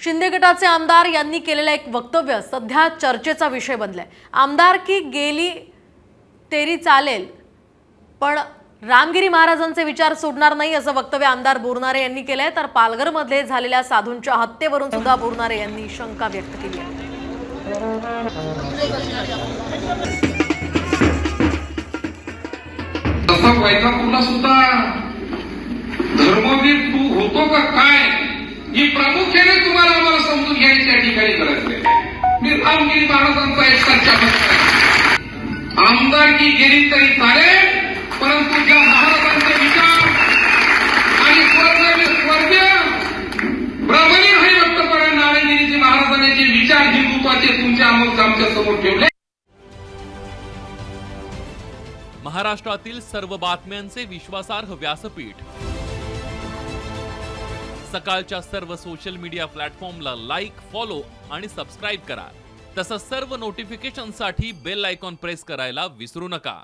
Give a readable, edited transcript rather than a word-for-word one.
शिंदे गटाचे आमदार यांनी केलेलं एक वक्तव्य सध्या चर्चेचा विषय बनलाय। आमदारकी गेली तेरी चालेल पण रामगिरी महाराजांचे विचार सोडणार नाही असं वक्तव्य आमदार बोरनारे यांनी केलंय। तर पालघरमध्ये झालेल्या साधूंच्या हत्येवरून सुद्धा बोरनारे यांनी शंका व्यक्त केली आहे। वैजापूरला सुद्धा धर्मवीर तू होतो का काय ही प्रामुख्याने तुम्हाला आम्हाला समजून घ्यायची या ठिकाणी गरज आहे। मी रामगिरी महाराजांचा एक सच्चा भक्त आहे। आमदारकी गेली तरी चालेल परंतु ज्या महाराजांचे विचार आणि स्वर्गीय ब्रह्मलीन हरिभक्तपरायण नारायणगिरीजी महाराजांचे जे विचार हिंदुत्वाचे तुमच्या आमच्या समोर ठेवले। महाराष्ट्रातील सर्व बातम्यांचे विश्वासार्ह व्यासपीठ सकाळच्या सर्व सोशल मीडिया प्लॅटफॉर्मला लाईक, फॉलो आणि सबस्क्राइब करा। तसंच सर्व नोटिफिकेशनसाठी बेल आयकॉन प्रेस करायला विसरू नका।